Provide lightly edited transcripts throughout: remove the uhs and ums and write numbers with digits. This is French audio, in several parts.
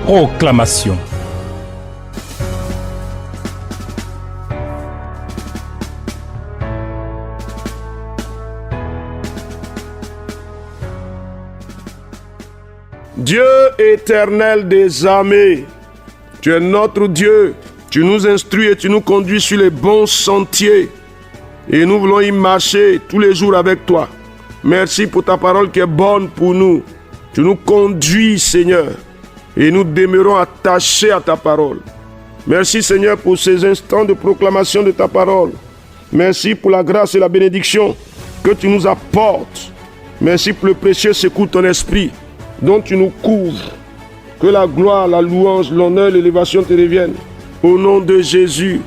Proclamation. Dieu éternel des armées, tu es notre Dieu, tu nous instruis et tu nous conduis sur les bons sentiers et nous voulons y marcher tous les jours avec toi. Merci pour ta parole qui est bonne pour nous. Tu nous conduis, Seigneur, et nous demeurons attachés à ta parole. Merci, Seigneur, pour ces instants de proclamation de ta parole. Merci pour la grâce et la bénédiction que tu nous apportes. Merci pour le précieux secours de ton esprit dont tu nous couvres. Que la gloire, la louange, l'honneur, l'élévation te reviennent. Au nom de Jésus.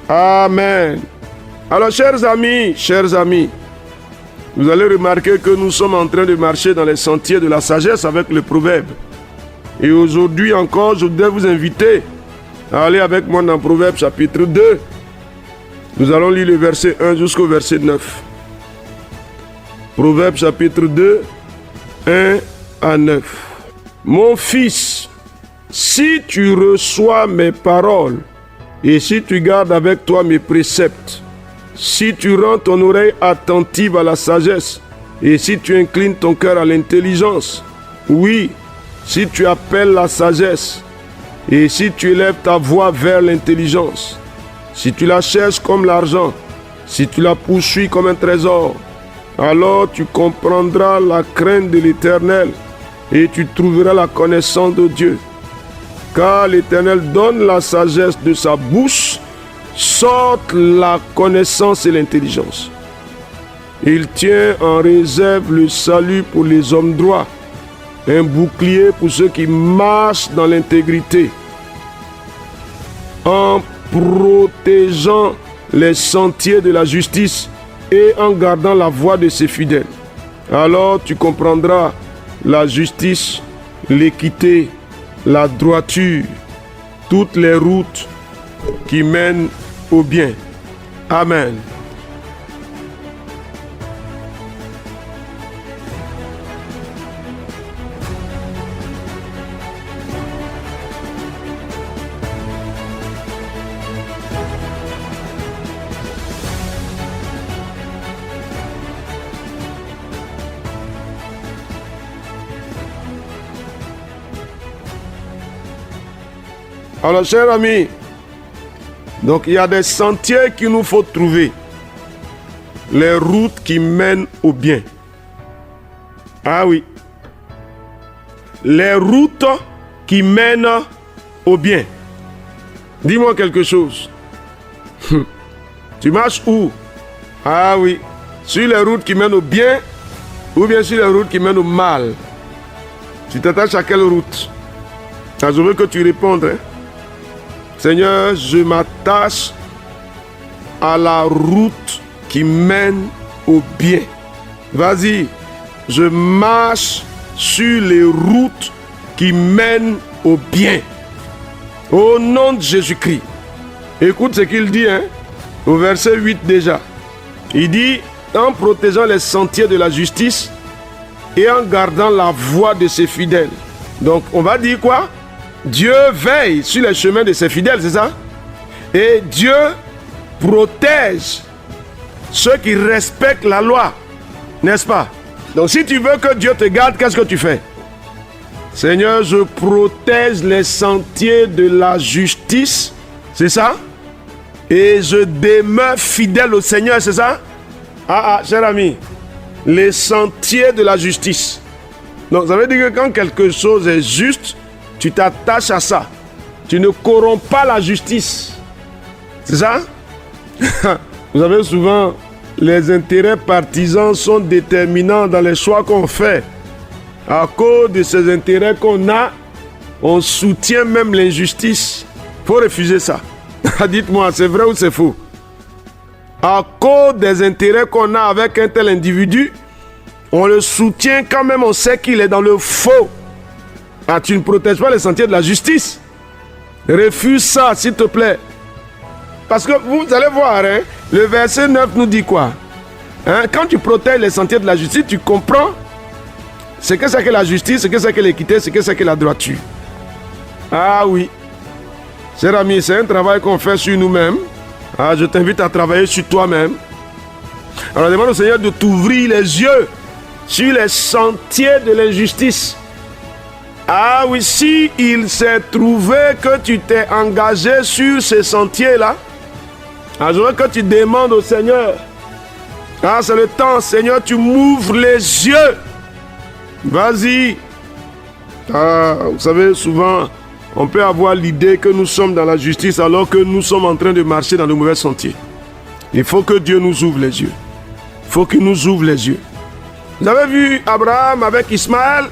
Amen. Alors, chers amis, vous allez remarquer que nous sommes en train de marcher dans les sentiers de la sagesse avec le proverbe. Et aujourd'hui encore, je voudrais vous inviter à aller avec moi dans Proverbe chapitre 2. Nous allons lire le verset 1 jusqu'au verset 9. Proverbe chapitre 2, 1 à 9. Mon fils, si tu reçois mes paroles et si tu gardes avec toi mes préceptes, si tu rends ton oreille attentive à la sagesse et si tu inclines ton cœur à l'intelligence, oui, si tu appelles la sagesse et si tu élèves ta voix vers l'intelligence, si tu la cherches comme l'argent, si tu la poursuis comme un trésor, alors tu comprendras la crainte de l'Éternel et tu trouveras la connaissance de Dieu. Car l'Éternel donne la sagesse de sa bouche, sortent la connaissance et l'intelligence. Il tient en réserve le salut pour les hommes droits, un bouclier pour ceux qui marchent dans l'intégrité, en protégeant les sentiers de la justice et en gardant la voie de ses fidèles. Alors tu comprendras la justice, l'équité, la droiture, toutes les routes qui mènent au bien. Amen. Alors, chers amis, donc il y a des sentiers qu'il nous faut trouver. Les routes qui mènent au bien. Ah oui. Les routes qui mènent au bien. Dis-moi quelque chose. Tu marches où? Ah oui. Sur les routes qui mènent au bien ou bien sur les routes qui mènent au mal? Tu t'attaches à quelle route? Ah, je veux que tu répondes. Hein? Seigneur, je m'attache à la route qui mène au bien. Vas-y, je marche sur les routes qui mènent au bien. Au nom de Jésus-Christ. Écoute ce qu'il dit, hein, au verset 8 déjà. Il dit, en protégeant les sentiers de la justice et en gardant la voie de ses fidèles. Donc, on va dire quoi? Dieu veille sur les chemins de ses fidèles, c'est ça? Et Dieu protège ceux qui respectent la loi, n'est-ce pas? Donc si tu veux que Dieu te garde, qu'est-ce que tu fais? Seigneur, je protège les sentiers de la justice, c'est ça? Et je demeure fidèle au Seigneur, c'est ça? Cher ami, les sentiers de la justice. Donc ça veut dire que quand quelque chose est juste, tu t'attaches à ça. Tu ne corromps pas la justice. C'est ça? Vous savez, souvent, les intérêts partisans sont déterminants dans les choix qu'on fait. À cause de ces intérêts qu'on a, on soutient même l'injustice. Il faut refuser ça. Dites-moi, c'est vrai ou c'est faux? À cause des intérêts qu'on a avec un tel individu, on le soutient quand même, on sait qu'il est dans le faux. Ah, tu ne protèges pas les sentiers de la justice. Refuse ça, s'il te plaît. Parce que vous allez voir, hein, le verset 9 nous dit quoi? Hein, quand tu protèges les sentiers de la justice, tu comprends ce que c'est que la justice, ce que c'est que l'équité, ce que c'est que la droiture. Ah oui. Cher ami, c'est un travail qu'on fait sur nous-mêmes. Ah, je t'invite à travailler sur toi-même. Alors demande au Seigneur de t'ouvrir les yeux sur les sentiers de l'injustice. Ah oui, si il s'est trouvé que tu t'es engagé sur ces sentiers-là, alors je veux que tu demandes au Seigneur. Ah, c'est le temps, Seigneur, tu m'ouvres les yeux. Vas-y. Ah, vous savez, souvent, on peut avoir l'idée que nous sommes dans la justice alors que nous sommes en train de marcher dans de mauvais sentiers. Il faut que Dieu nous ouvre les yeux. Il faut qu'il nous ouvre les yeux. Vous avez vu Abraham avec Ismaël?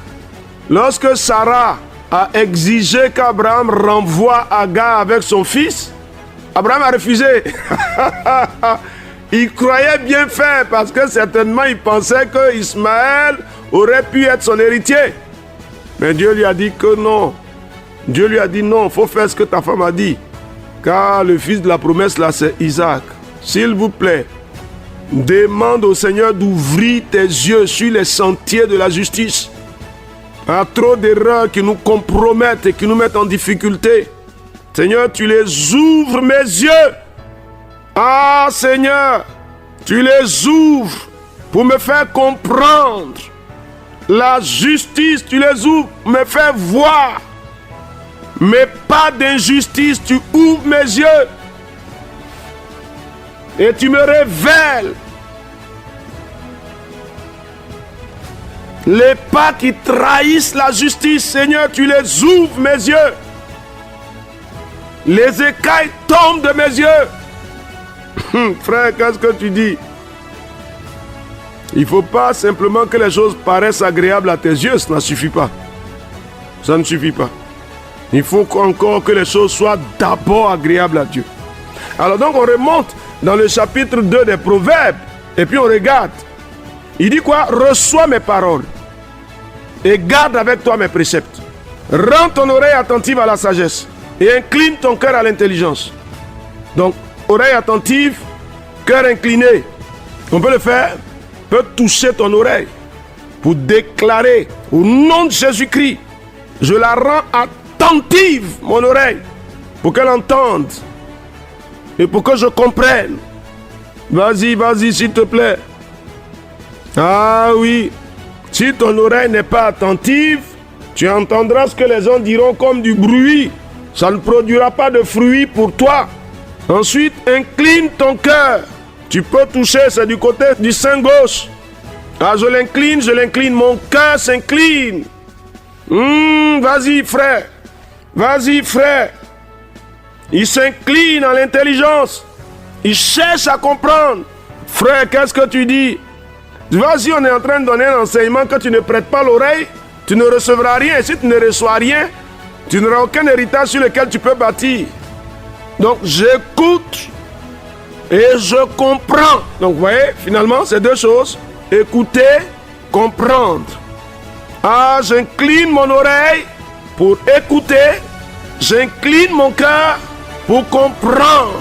Lorsque Sarah a exigé qu'Abraham renvoie Agar avec son fils, Abraham a refusé. Il croyait bien faire parce que certainement il pensait que Ismaël aurait pu être son héritier. Mais Dieu lui a dit que non. Dieu lui a dit non, il faut faire ce que ta femme a dit. Car le fils de la promesse là, c'est Isaac. S'il vous plaît, demande au Seigneur d'ouvrir tes yeux sur les sentiers de la justice. Il y a trop d'erreurs qui nous compromettent et qui nous mettent en difficulté. Seigneur, tu les ouvres mes yeux. Ah Seigneur, tu les ouvres pour me faire comprendre la justice. Tu les ouvres, me faire voir. Mais pas d'injustice, tu ouvres mes yeux. Et tu me révèles les pas qui trahissent la justice. Seigneur, tu les ouvres mes yeux. Les écailles tombent de mes yeux. Frère, qu'est-ce que tu dis? Il ne faut pas simplement que les choses paraissent agréables à tes yeux. Ça ne suffit pas. Ça ne suffit pas. Il faut encore que les choses soient d'abord agréables à Dieu. Alors donc on remonte dans le chapitre 2 des Proverbes. Et puis on regarde. Il dit quoi? Reçois mes paroles et garde avec toi mes préceptes. Rends ton oreille attentive à la sagesse et incline ton cœur à l'intelligence. Donc, oreille attentive, cœur incliné. On peut le faire, peut toucher ton oreille pour déclarer au nom de Jésus-Christ, je la rends attentive, mon oreille, pour qu'elle entende et pour que je comprenne. Vas-y, vas-y, s'il te plaît. Ah oui. Si ton oreille n'est pas attentive, tu entendras ce que les gens diront comme du bruit. Ça ne produira pas de fruits pour toi. Ensuite, incline ton cœur. Tu peux toucher, c'est du côté du sein gauche. Ah, je l'incline, mon cœur s'incline. Vas-y, frère. Vas-y, frère. Il s'incline à l'intelligence. Il cherche à comprendre. Frère, qu'est-ce que tu dis? Vas-y, on est en train de donner un enseignement que tu ne prêtes pas l'oreille, tu ne recevras rien. Et si tu ne reçois rien, tu n'auras aucun héritage sur lequel tu peux bâtir. Donc, j'écoute et je comprends. Donc, vous voyez, finalement, c'est deux choses. Écouter, comprendre. Ah, j'incline mon oreille pour écouter. J'incline mon cœur pour comprendre.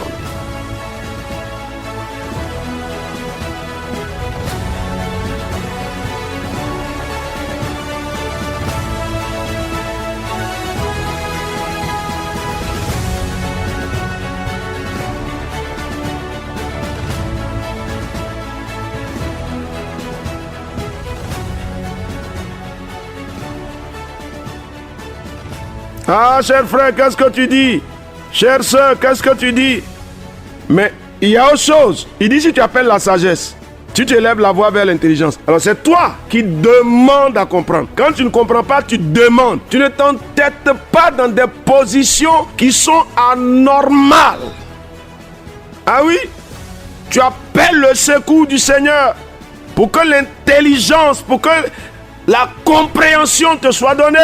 Ah, cher frère, qu'est-ce que tu dis? Chère soeur, qu'est-ce que tu dis? Mais il y a autre chose. Il dit si tu appelles la sagesse, tu élèves la voix vers l'intelligence. Alors c'est toi qui demandes à comprendre. Quand tu ne comprends pas, tu demandes. Tu ne t'entêtes pas dans des positions qui sont anormales. Ah oui? Tu appelles le secours du Seigneur pour que l'intelligence, pour que la compréhension te soit donnée.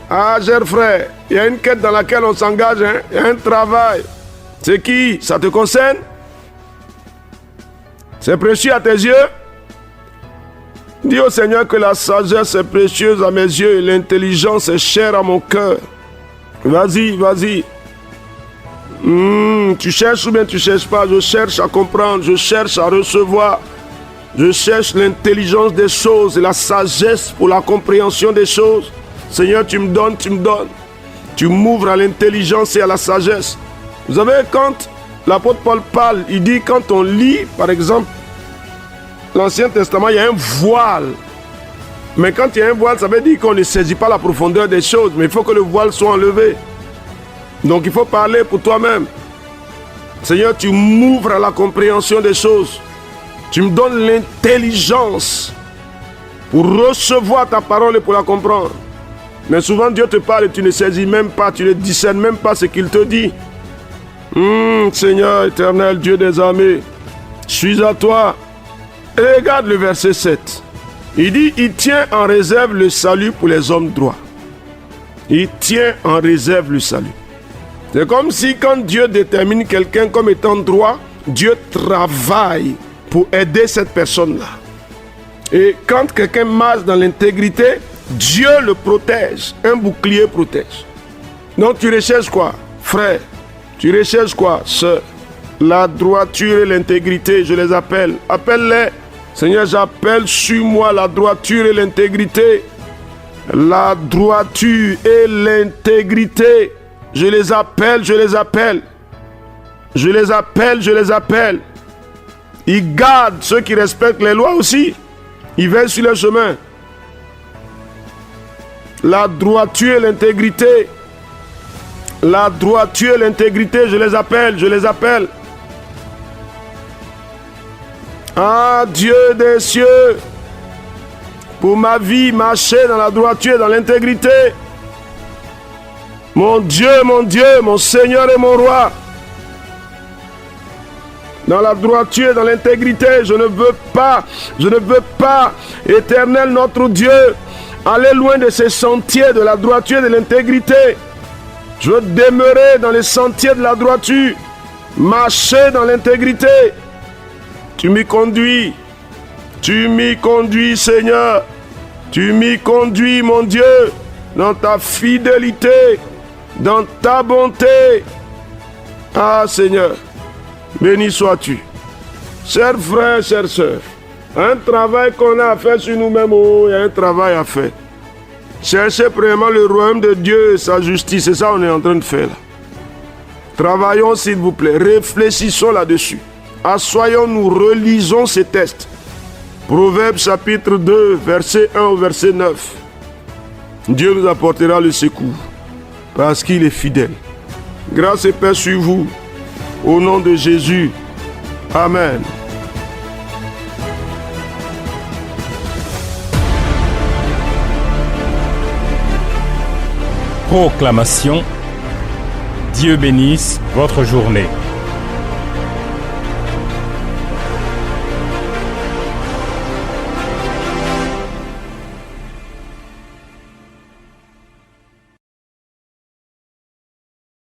Ah, cher frère, il y a une quête dans laquelle on s'engage, hein? Il y a un travail. C'est qui? Ça te concerne? C'est précieux à tes yeux? Dis au Seigneur que la sagesse est précieuse à mes yeux et l'intelligence est chère à mon cœur. Vas-y, vas-y. Tu cherches ou bien tu cherches pas? Je cherche à comprendre, je cherche à recevoir. Je cherche l'intelligence des choses et la sagesse pour la compréhension des choses. Seigneur, tu me donnes. Tu m'ouvres à l'intelligence et à la sagesse. Vous savez, quand l'apôtre Paul parle, il dit quand on lit, par exemple, l'Ancien Testament, il y a un voile. Mais quand il y a un voile, ça veut dire qu'on ne saisit pas la profondeur des choses. Mais il faut que le voile soit enlevé. Donc il faut parler pour toi-même. Seigneur, tu m'ouvres à la compréhension des choses. Tu me donnes l'intelligence pour recevoir ta parole et pour la comprendre. Mais souvent Dieu te parle et tu ne saisis même pas, tu ne discernes même pas ce qu'il te dit. Seigneur éternel, Dieu des armées, je suis à toi. Et regarde le verset 7. Il dit, il tient en réserve le salut pour les hommes droits. Il tient en réserve le salut. C'est comme si quand Dieu détermine quelqu'un comme étant droit, Dieu travaille pour aider cette personne-là. Et quand quelqu'un marche dans l'intégrité, Dieu le protège. Un bouclier protège. Donc tu recherches quoi, frère? Tu recherches quoi, sœur? La droiture et l'intégrité, je les appelle. Appelle-les. Seigneur, j'appelle sur moi la droiture et l'intégrité. La droiture et l'intégrité. Je les appelle. Ils gardent ceux qui respectent les lois aussi. Ils veillent sur leur chemin. La droiture et l'intégrité. La droiture et l'intégrité, je les appelle. Ah, Dieu des cieux, pour ma vie, marcher dans la droiture et dans l'intégrité. Mon Dieu, mon Seigneur et mon Roi. Dans la droiture et dans l'intégrité, je ne veux pas, Éternel notre Dieu, aller loin de ces sentiers de la droiture et de l'intégrité. Je veux demeurer dans les sentiers de la droiture, marcher dans l'intégrité. Tu m'y conduis, Seigneur. Tu m'y conduis, mon Dieu, dans ta fidélité, dans ta bonté. Ah, Seigneur, béni sois-tu. Chers frères, chères sœurs, un travail qu'on a à faire sur nous-mêmes, il y a un travail à faire. Cherchez premièrement le royaume de Dieu et sa justice, c'est ça qu'on est en train de faire là. Travaillons s'il vous plaît, réfléchissons là-dessus. Assoyons-nous, relisons ces textes. Proverbes chapitre 2, verset 1 au verset 9. Dieu nous apportera le secours, parce qu'il est fidèle. Grâce et paix sur vous, au nom de Jésus. Amen. Proclamation. Dieu bénisse votre journée.